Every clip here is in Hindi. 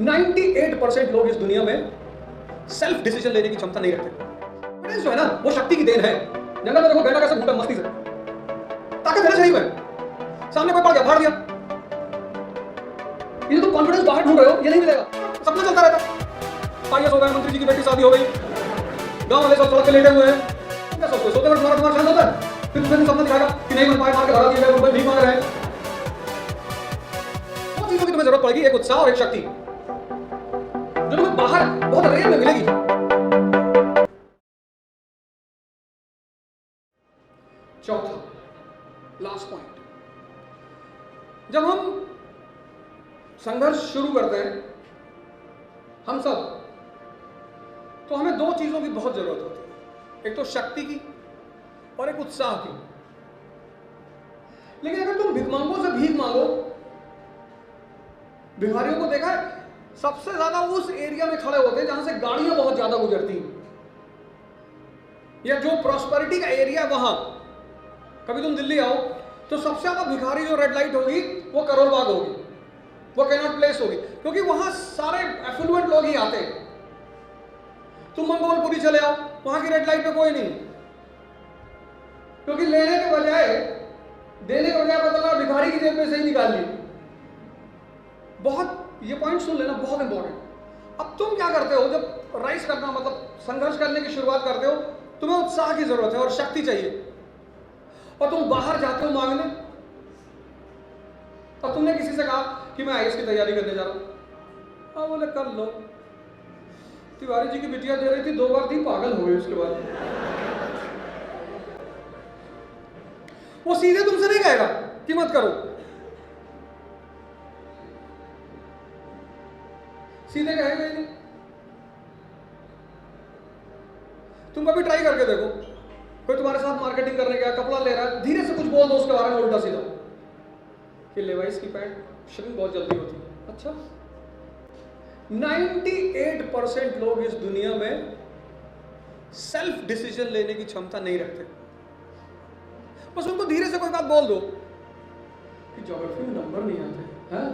98% लोग इस दुनिया में सेल्फ डिसीजन लेने की क्षमता नहीं रखते। कॉन्फिडेंस जो है ना, वो शक्ति की देन है। जंगल में देखो गैंडा कैसे घूमता मस्ती से, ताकत है ना शरीर में। सामने कोई पड़ गया, फाड़ दिया। ये तो कॉन्फिडेंस बाहर ढूंढ रहे हो, ये नहीं मिलेगा। सपना चलता रहता। आईएएस हो गए, मंत्री जी की बेटी शादी हो गई, गांव वाले सब सड़क पे लेटे हुए हैं। क्या सोचते हो? सोते वक्त तुम्हारा दिमाग शांत होता है? फिर तुम्हें सपना दिखाएगा कि नहीं बन पाए, मार के भगा दिए गए, रुपए भीख मांग रहे हैं। दो चीजों की तुम्हें जरूरत पड़ेगी, एक उत्साह और एक शक्ति, जो तुम्हें बाहर बहुत रेयर में मिलेगी। चौथा, लास्ट पॉइंट, जब हम संघर्ष शुरू करते हैं हम सब, तो हमें दो चीजों की बहुत जरूरत होती है, एक तो शक्ति की और एक उत्साह की। लेकिन अगर तुम भिखमंगों से भीख मांगो, भिखारियों को देखा है, सबसे ज्यादा उस एरिया में खड़े होते हैं जहां से गाड़ियां बहुत ज्यादा गुजरती हैं, या जो प्रॉस्पेरिटी का एरिया है वहां। कभी तुम दिल्ली आओ तो सबसे ज्यादा भिखारी जो रेड लाइट होगी वो करोल बाग होगी, वो कैनॉट प्लेस होगी, क्योंकि वहां सारे एफ्लुएंट लोग ही आते हैं। तुम मंगोलपुरी चले आओ, वहां की रेड लाइट पे कोई नहीं, क्योंकि लेने के बजाय देने के बजाय पता लगा भिखारी की जेब में से ही निकाल ली। बहुत, ये पॉइंट सुन लेना, बहुत इंपॉर्टेंट। अब तुम क्या करते हो जब राइज करना, मतलब संघर्ष करने की शुरुआत करते हो, तुम्हें उत्साह की जरूरत है और शक्ति चाहिए, और तुम बाहर जाते हो मांगने, और तुमने किसी से कहा कि मैं आईएएस की तैयारी करने जा रहा हूं। हाँ, बोले कर लो। तिवारी जी की बिटिया दे रही थी, 2 बार दी, पागल हो गई। उसके बाद वो सीधे तुमसे नहीं कहेगा कि मत करो, सीधे कहेगा ही नहीं। तुम कभी ट्राई करके देखो, कोई तुम्हारे साथ मार्केटिंग करने गया, कपड़ा ले रहा है, धीरे से कुछ बोल दो उसके बारे में उल्टा सीधा कि लेवाइस की पैंट श्रिंक बहुत जल्दी होती है। अच्छा, 98% लोग इस दुनिया में सेल्फ डिसीजन लेने की क्षमता नहीं रखते। बस उनको धीरे से कोई बात बोल दो कि ज्योग्राफी में नंबर नहीं आते हैं।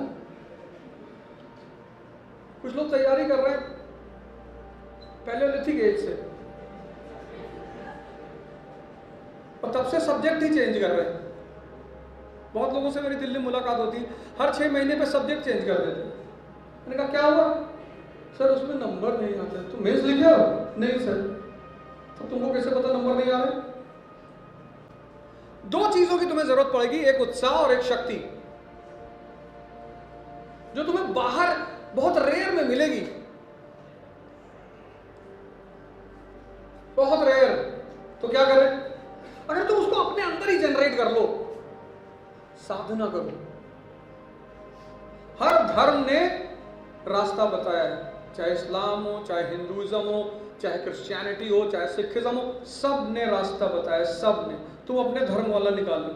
कुछ लोग तैयारी कर रहे हैं पैलियोलिथिक एज से, और तब से सब्जेक्ट ही चेंज कर रहे हैं। बहुत लोगों से मेरी दिल्ली मुलाकात होती है, हर 6 महीने पे सब्जेक्ट चेंज कर देते हैं। मैंने कहा क्या हुआ? सर उसमें नंबर नहीं आते। तुम मेंस लिखे हो? नहीं सर। तो तुमको कैसे पता नंबर नहीं आ रहे? दो चीजों की तुम्हें जरूरत पड़ेगी, एक उत्साह और एक शक्ति, जो तुम्हें बाहर बहुत रेयर में मिलेगी, बहुत रेयर। तो क्या करें? अगर तुम उसको अपने अंदर ही जनरेट कर लो, साधना करो। हर धर्म ने रास्ता बताया है, चाहे इस्लाम हो, चाहे हिंदुइज्म हो, चाहे क्रिश्चियनिटी हो, चाहे सिखिज्म हो, सब ने रास्ता बताया, सब ने। तुम अपने धर्म वाला निकालो।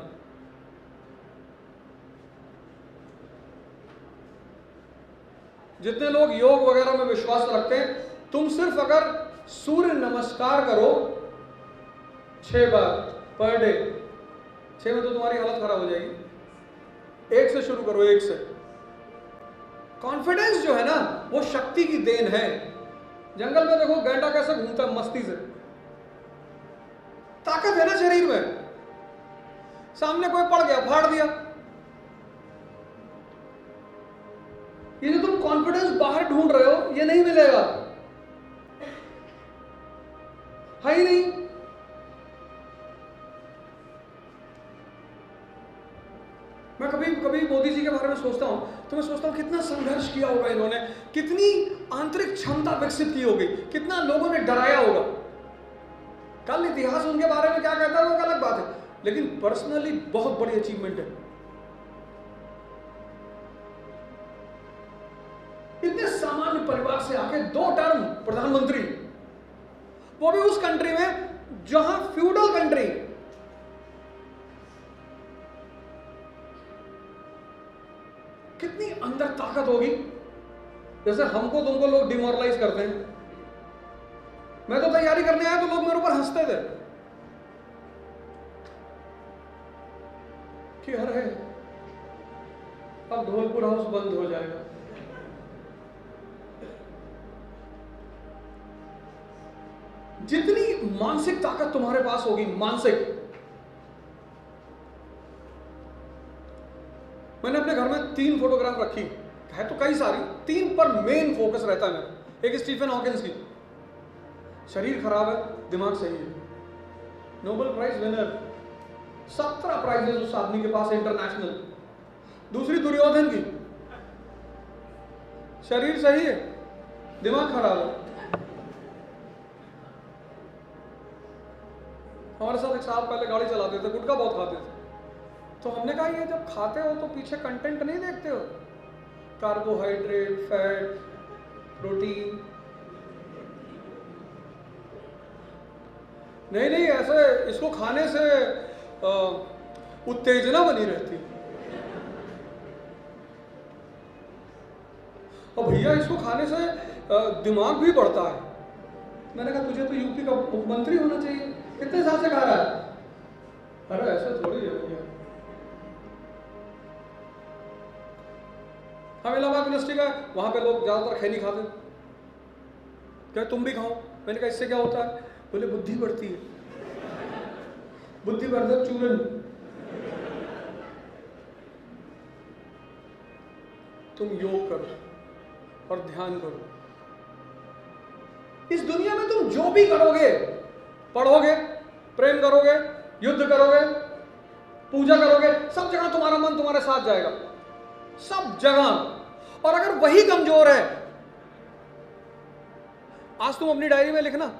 जितने लोग योग वगैरह में विश्वास रखते हैं, तुम सिर्फ अगर सूर्य नमस्कार करो 6 बार पर डे, 6 में तो तुम्हारी हालत खराब हो जाएगी। 1 से शुरू करो, 1 से। कॉन्फिडेंस जो है ना, वो शक्ति की देन है। जंगल में देखो गैंडा कैसे घूमता है मस्ती से, ताकत है ना शरीर में। सामने कोई पड़ गया, फाड़ दिया। ये जो तुम कॉन्फिडेंस बाहर ढूंढ रहे हो, ये नहीं मिलेगा, है ही नहीं। मैं कभी कभी मोदी जी के बारे में सोचता हूं, तो मैं सोचता हूं कितना संघर्ष किया होगा इन्होंने, कितनी आंतरिक क्षमता विकसित की होगी, कितना लोगों ने डराया होगा। कल इतिहास उनके बारे में क्या कहता है वो अलग बात है, लेकिन पर्सनली बहुत बड़ी अचीवमेंट है। इतने सामान्य परिवार से आके 2 टर्म प्रधानमंत्री, वो भी उस कंट्री में जहां फ्यूडल कंट्री। कितनी अंदर ताकत होगी। जैसे हमको तुमको लोग डिमोरलाइज करते हैं, मैं तो तैयारी करने आया तो लोग मेरे ऊपर हंसते थे कि अरे अब धौलपुर हाउस बंद हो जाएगा। जितनी मानसिक ताकत तुम्हारे पास होगी, मानसिक, मैंने अपने घर में 3 फोटोग्राफ रखी है, तो कई सारी, 3 पर मेन फोकस रहता है मेरा। एक स्टीफन हॉकिंस की, शरीर खराब है, दिमाग सही है, नोबेल प्राइज विनर, 17 प्राइजेस उस आदमी के पास इंटरनेशनल। दूसरी दुर्योधन की, शरीर सही है, दिमाग खराब है। हमारे साथ एक साल पहले गाड़ी चलाते थे, गुटखा बहुत खाते थे, तो हमने कहा ये जब खाते हो तो पीछे कंटेंट नहीं देखते हो, कार्बोहाइड्रेट, फैट, प्रोटीन, नहीं ऐसे इसको खाने से उत्तेजना बनी रहती, और भैया इसको खाने से दिमाग भी बढ़ता है। मैंने कहा तुझे तो यूपी का मुख्यमंत्री होना चाहिए, कितने साल से खा रहा है? अरे ऐसा थोड़ी है भैया। हम इलाहाबाद यूनिवर्सिटी का, वहां पे लोग ज्यादातर खैनी खाते, क्या तुम भी खाओ? मैंने कहा इससे क्या होता है? बोले बुद्धि बढ़ती है, बुद्धिवर्धक चूरन। तुम योग करो और ध्यान करो, इस दुनिया में तुम जो भी करोगे, पढ़ोगे, प्रेम करोगे, युद्ध करोगे, पूजा करोगे, सब जगह तुम्हारा मन तुम्हारे साथ जाएगा, सब जगह। और अगर वही कमजोर है, आज तुम अपनी डायरी में लिखना,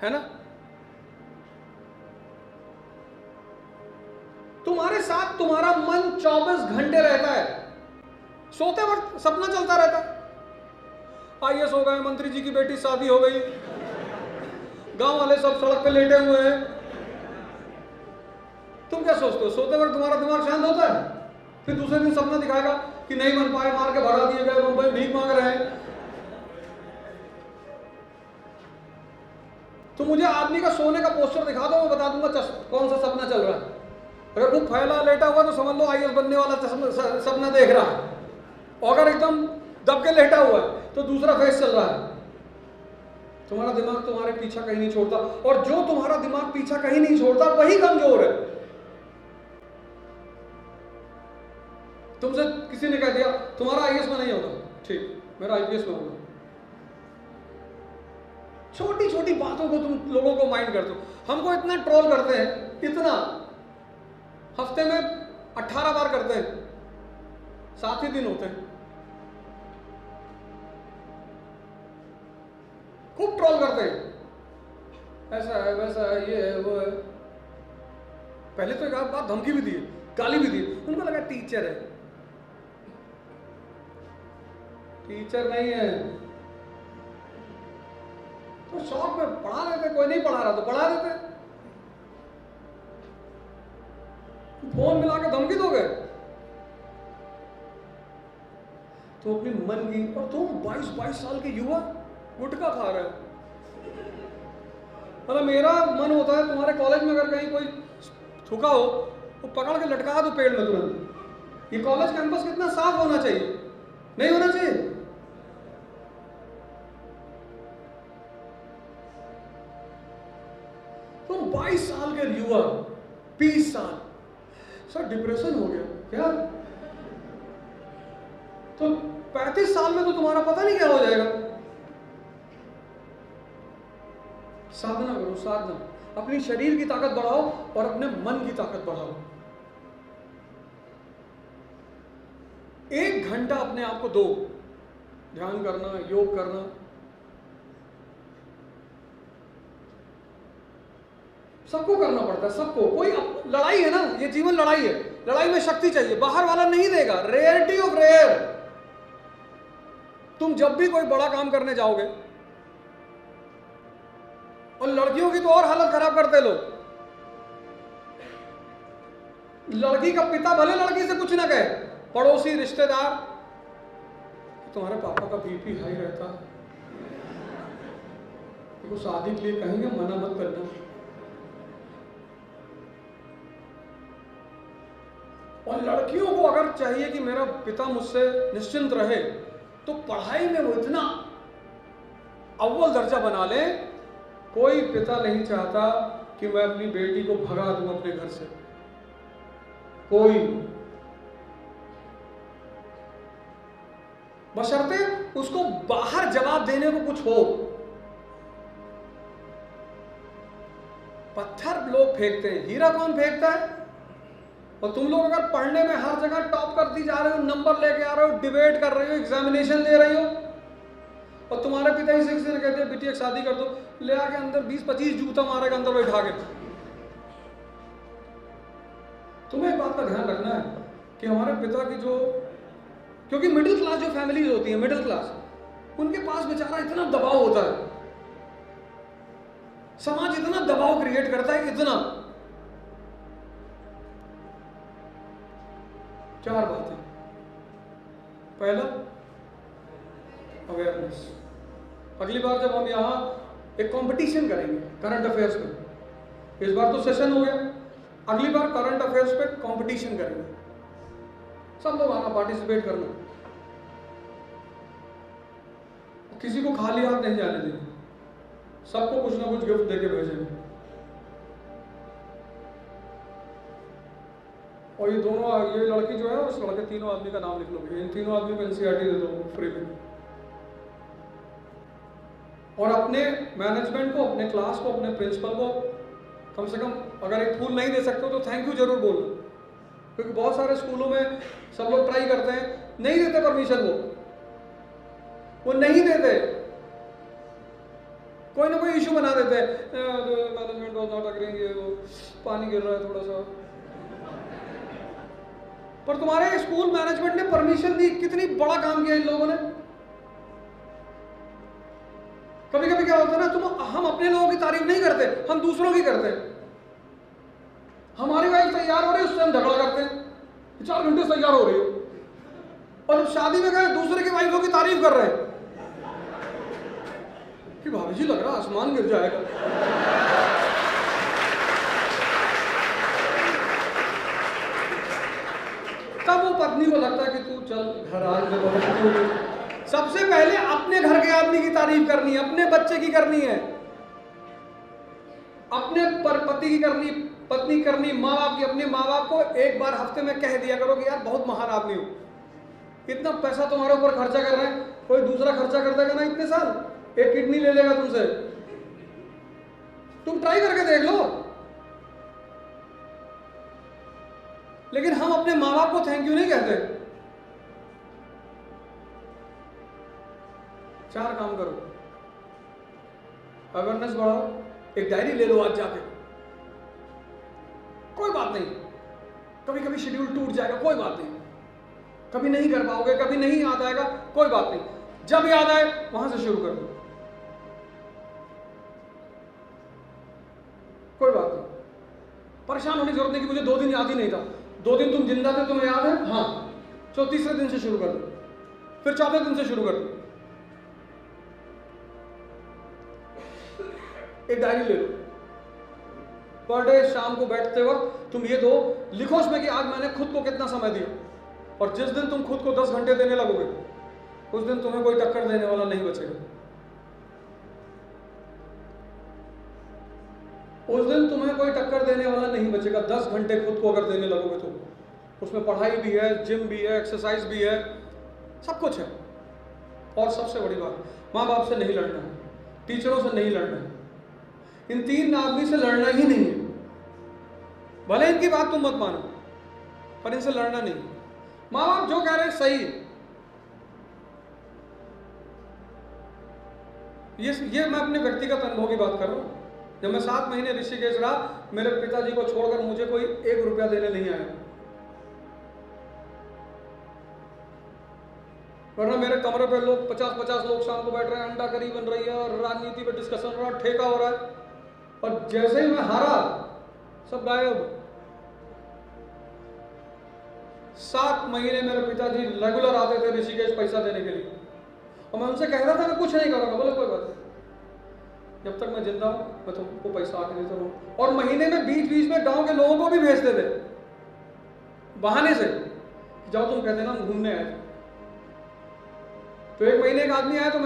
है ना, तुम्हारे साथ तुम्हारा मन 24 घंटे रहता है, सोते वक्त सपना चलता रहता है, आईएएस हो गए, मंत्री जी की बेटी शादी हो गई, गांव वाले सब सड़क पे लेटे हुए हैं। तुम क्या सोचते हो? सोते वक्त तुम्हारा दिमाग शांत होता है, फिर दूसरे दिन सपना दिखाएगा कि नहीं बन पाए, मार के भगा दिए गए, मुंबई भीख मांग रहे हैं। तो मुझे आदमी का सोने का पोस्टर दिखा दो, मैं बता दूंगा कौन सा सपना चल रहा है। अगर खूब फैला लेटा हुआ तो समझ लो आईएएस बनने वाला सपना देख रहा है, और अगर एकदम दब के लेटा हुआ है तो दूसरा फेस चल रहा है। तुम्हारा दिमाग तुम्हारे पीछा कहीं नहीं छोड़ता, और जो तुम्हारा दिमाग पीछा कहीं नहीं छोड़ता वही कमजोर है। तुमसे किसी ने कह दिया तुम्हारा आईएएस में नहीं होगा, ठीक, मेरा आईपीएस में होगा। छोटी छोटी बातों को तुम लोगों को माइंड करते हो। हमको इतना ट्रोल करते हैं, इतना, हफ्ते में 18 बार करते हैं, 7 ही दिन होते हैं, खूब ट्रोल करते हैं, ऐसा है वैसा है, ये है वो है। पहले तो एक बात धमकी भी दी, गाली भी दी, उनको लगा टीचर है, टीचर नहीं है, तो शौक में पढ़ा लेते, कोई नहीं पढ़ा रहा तो पढ़ा देते। फोन मिला के धमकी दोगे? तो अपनी मन की, और तुम 22 साल के युवा गुटखा खा रहे हो। मतलब मेरा मन होता है तुम्हारे कॉलेज में अगर कहीं कोई थूका हो तो पकड़ के लटका दो पेड़ में तुरंत। ये कॉलेज कैंपस कितना साफ होना चाहिए, नहीं होना चाहिए? तुम 22 साल के युवा, 20 साल, सर डिप्रेशन हो गया क्या? तो 35 साल में तो तुम्हारा पता नहीं क्या हो जाएगा। साधना करो, साधना, अपनी शरीर की ताकत बढ़ाओ और अपने मन की ताकत बढ़ाओ। 1 घंटा अपने आप को दो, ध्यान करना, योग करना। सबको करना पड़ता है, सबको। कोई लड़ाई है ना, ये जीवन लड़ाई है, लड़ाई में शक्ति चाहिए, बाहर वाला नहीं देगा। Rarity of rare. तुम जब भी कोई बड़ा काम करने जाओगे, और लड़कियों की तो और हालत खराब करते लोग। लड़की का पिता भले लड़की से कुछ ना कहे, पड़ोसी, रिश्तेदार, तुम्हारे पापा का बीपी हाई रहता है, देखो शादी के लिए कहेंगे, मना मत करना। और लड़कियों को अगर चाहिए कि मेरा पिता मुझसे निश्चिंत रहे, तो पढ़ाई में वो इतना अव्वल दर्जा बना लें। कोई पिता नहीं चाहता कि मैं अपनी बेटी को भगा दूं अपने घर से, कोई, बशर्ते उसको बाहर जवाब देने को कुछ हो। पत्थर लोग फेंकते हैं, हीरा कौन फेंकता है? और तुम लोग अगर पढ़ने में हर जगह टॉप करती जा रहे हो, नंबर लेके आ रहे हो, डिबेट कर रहे हो, एग्जामिनेशन दे रही हो, और तुम्हारे पिता ही से कहते हैं बेटी एक शादी कर दो, ले आके अंदर 20-25 जूता मारेगा अंदर बैठा के। तुम्हें एक बात का ध्यान रखना है कि हमारे पिता की जो, क्योंकि मिडिल क्लास जो फैमिलीज होती है, मिडिल क्लास, उनके पास बेचारा इतना दबाव होता है, समाज इतना दबाव क्रिएट करता है, इतना। 4 बातें। पहला, अवेयरनेस। अगली बार जब हम यहां एक कंपटीशन करेंगे करंट अफेयर्स में, इस बार तो सेशन हो गया, अगली बार करंट अफेयर्स पे कंपटीशन करेंगे, सब लोग आना, पार्टिसिपेट करना, किसी को खाली हाथ नहीं जाने देंगे, सबको कुछ ना कुछ गिफ्ट देके भेजेंगे। और ये दोनों, ये लड़की जो है उस लड़के, तीनों आदमी का नाम लिख लो, इन तीनों आदमी को एनसीईआरटी दे दो फ्री में। और अपने मैनेजमेंट को, अपने क्लास को, अपने प्रिंसिपल को कम से कम अगर एक फूल नहीं दे सकते हो तो थैंक यू जरूर बोलो, क्योंकि बहुत सारे स्कूलों में सब लोग ट्राई करते हैं, नहीं देते परमिशन, वो नहीं देते, कोई ना कोई इशू बना देते हैं, मैनेजमेंट वाज नॉट एग्रीइंग, ये वो पानी गिर रहा है थोड़ा सा। पर तुम्हारे स्कूल मैनेजमेंट ने परमिशन दी, कितनी बड़ा काम किया इन लोगों ने। कभी कभी क्या होता है ना, हम अपने लोगों की तारीफ नहीं करते, हम दूसरों की करते हैं। हमारी वाइफ तैयार हो रही है, उससे हम झगड़ा करते हैं, 4 घंटे तैयार हो रही हो, और शादी में गए दूसरे की वाइफों की तारीफ कर रहे हैं कि भाभी जी लग रहा आसमान गिर जाएगा। तब वो पत्नी को लगता है कि तू चल घर आ। सबसे पहले अपने घर के आदमी की तारीफ करनी है, अपने बच्चे की करनी है, अपने पति की करनी, पत्नी करनी, माँ बाप की। अपने माँ बाप को एक बार हफ्ते में कह दिया करो कि यार बहुत महान आदमी हो, इतना पैसा तुम्हारे ऊपर खर्चा कर रहे हैं, कोई दूसरा खर्चा कर देगा ना इतने साल, एक किडनी ले लेगा तुमसे, तुम ट्राई करके देख लो। लेकिन हम अपने माँ बाप को थैंक यू नहीं कहते। 4 काम करो, अवेयरनेस बढ़ाओ, एक डायरी ले लो आज जाके, कोई बात नहीं, कभी कभी शेड्यूल टूट जाएगा, कोई बात नहीं, कभी नहीं कर पाओगे, कभी नहीं याद आएगा, कोई बात नहीं, जब याद आए वहां से शुरू कर दो, कोई बात नहीं। परेशान होने की जरूरत नहीं कि मुझे 2 दिन याद ही नहीं था, 2 दिन तुम जिंदा थे, तुम्हें याद है, हाँ, तो तीसरे दिन से शुरू कर दो, फिर चौथे दिन से शुरू कर दो। एक डायरी ले लो, पर डे शाम को बैठते वक्त तुम ये दो लिखो उसमें कि आज मैंने खुद को कितना समय दिया, और जिस दिन तुम खुद को 10 घंटे देने लगोगे उस दिन तुम्हें कोई टक्कर देने वाला नहीं बचेगा। उस दिन तुम्हें कोई टक्कर देने वाला नहीं बचेगा। 10 घंटे खुद को अगर देने लगोगे तो उसमें पढ़ाई भी है, जिम भी है, एक्सरसाइज भी है, सब कुछ है। और सबसे बड़ी बात, माँ बाप से नहीं लड़ना है, टीचरों से नहीं लड़ना है, इन 3 आदमी से लड़ना ही नहीं है। भले इनकी बात तुम मत मानो, पर इनसे लड़ना नहीं। माँ बाप जो कह रहे हैं सही है। ये मैं अपने व्यक्तिगत अनुभव की बात कर रहा हूँ। जब मैं 7 महीने ऋषिकेश रहा, मेरे पिताजी को छोड़कर मुझे कोई 1 रुपया देने नहीं आया, वरना मेरे कमरे पे लोग 50-50 लोग शाम को बैठ रहे हैं, अंडा करी बन रही है, और राजनीति पे डिस्कशन हो रहा है, ठेका हो रहा है, और जैसे ही मैं हारा सब गायब। 7 महीने मेरे पिताजी रेगुलर आते थे ऋषिकेश पैसा देने के लिए, और मैं उनसे कह रहा था मैं कुछ नहीं करूंगा। बोले कोई बात नहीं, जब तक मैं जिंदा हूं मैं तुमको पैसा आके देता रहूं। और महीने में बीच बीच में गांव के लोगों को भी भेजते थे बहाने से, जाओ तुम कहते ना हम घूमने आए थे। तो 1 महीने का आदमी आया तो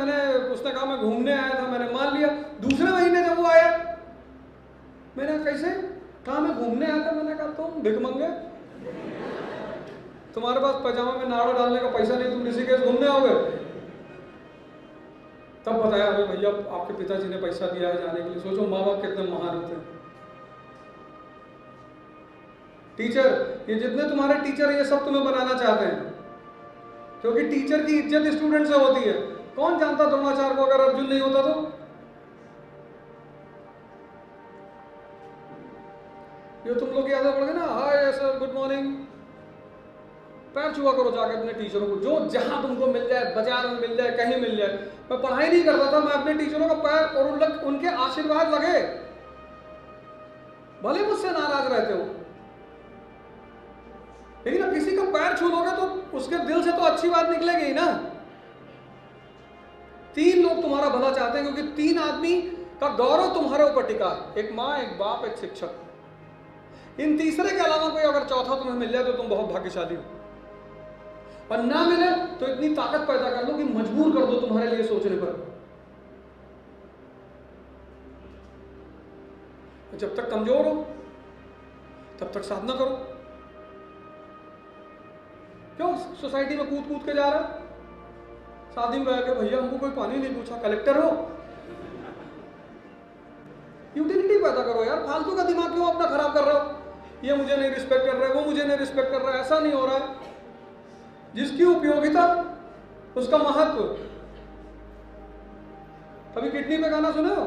उसने कहा मैं घूमने आया था, मैंने मान लिया। दूसरे महीने जब वो आया, मैंने कैसे कहा मैं घूमने आया था, मैंने कहा तुम भिखमंगे, तुम्हारे पास पैजामा में नाड़ा डालने का पैसा नहीं, तुम ऋषिकेश घूमने आओगे? तब बताया अरे भैया आपके पिताजी ने पैसा दिया है जाने के लिए। सोचो माँ बाप कितने महान होते हैं। टीचर, ये जितने तुम्हारे टीचर ये सब तुम्हें बनाना चाहते हैं, क्योंकि टीचर की इज्जत स्टूडेंट से होती है। कौन जानता द्रोणाचार्य को अगर अर्जुन नहीं होता तो? ये तुम लोग की आदत पड़ गई ना, हाय सर गुड मॉर्निंग, पैर छुआ करो जाके अपने टीचरों को, जो जहां तुमको मिल जाए, बाजार में मिल जाए, कहीं मिल जाए। मैं पढ़ाई नहीं करता था, मैं अपने टीचरों का पैर और उनके आशीर्वाद लगे, भले मुझसे नाराज रहते हो, लेकिन अब किसी का पैर छू लोगे तो उसके दिल से तो अच्छी बात निकलेगी ही ना। 3 लोग तुम्हारा भला चाहते हैं, क्योंकि 3 आदमी का गौरव तुम्हारे ऊपर टिका है, एक माँ, एक बाप, एक शिक्षक। इन तीसरे के अलावा कोई अगर चौथा तुम्हें मिल जाए तो तुम बहुत भाग्यशाली हो, और ना मिले तो इतनी ताकत पैदा कर लो कि मजबूर कर दो तुम्हारे लिए सोचने पर। जब तक कमजोर हो तब तक साधना करो। क्यों सोसाइटी में कूद कूद के जा रहा है? शादी में बैठ भैया हमको कोई पानी नहीं पूछा, कलेक्टर हो? यूटिलिटी पैदा करो यार, फालतू का दिमाग क्यों अपना खराब कर रहे हो? ये मुझे नहीं रिस्पेक्ट कर रहा है, वो मुझे नहीं रिस्पेक्ट कर रहा है, ऐसा नहीं हो रहा है। जिसकी उपयोगिता उसका महत्व। कभी किडनी पे गाना सुने हो?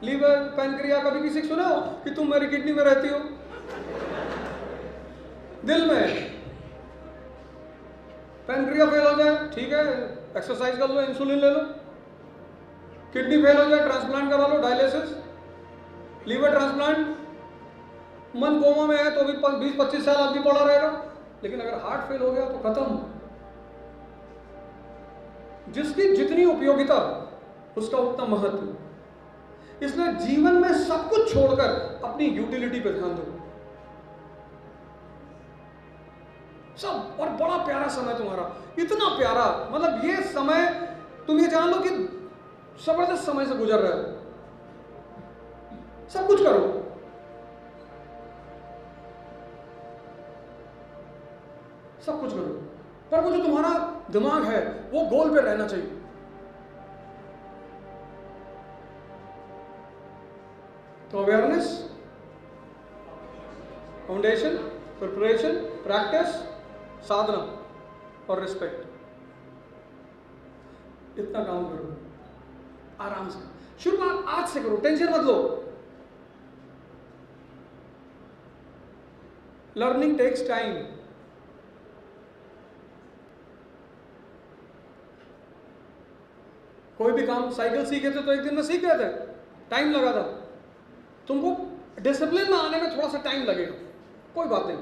लीवर, पैनक्रिया, कभी किसी को सुने हो कि तुम मेरी किडनी में रहती हो? दिल में पैनक्रिया फेल हो जाए, ठीक है एक्सरसाइज कर लो, इंसुलिन ले लो। किडनी फेल हो जाए, ट्रांसप्लांट करा लो, डायलिसिस। Liver transplant. मन कोमा में है तो भी 20-25 साल आदमी पड़ा रहेगा, लेकिन अगर हार्ट फेल हो गया तो खत्म। जिसकी जितनी उपयोगिता उसका उतना महत्व। इसलिए जीवन में सब कुछ छोड़कर अपनी यूटिलिटी पे ध्यान दो। सब, और बड़ा प्यारा समय तुम्हारा, इतना प्यारा, मतलब ये समय तुम ये जान लो कि जबरदस्त समय से गुजर रहे हो। सब कुछ करो, सब कुछ करो, पर वो जो तुम्हारा दिमाग है वो गोल पे रहना चाहिए। तो अवेयरनेस, फाउंडेशन, प्रिपरेशन, प्रैक्टिस, साधना और रिस्पेक्ट, इतना काम करो आराम से। शुरुआत आज से करो, टेंशन मत लो। Learning takes time. कोई भी काम, साइकिल सीखे थे तो एक दिन में सीख गए थे, टाइम लगा था। तुमको डिसिप्लिन में आने में थोड़ा सा टाइम लगेगा, कोई बात नहीं।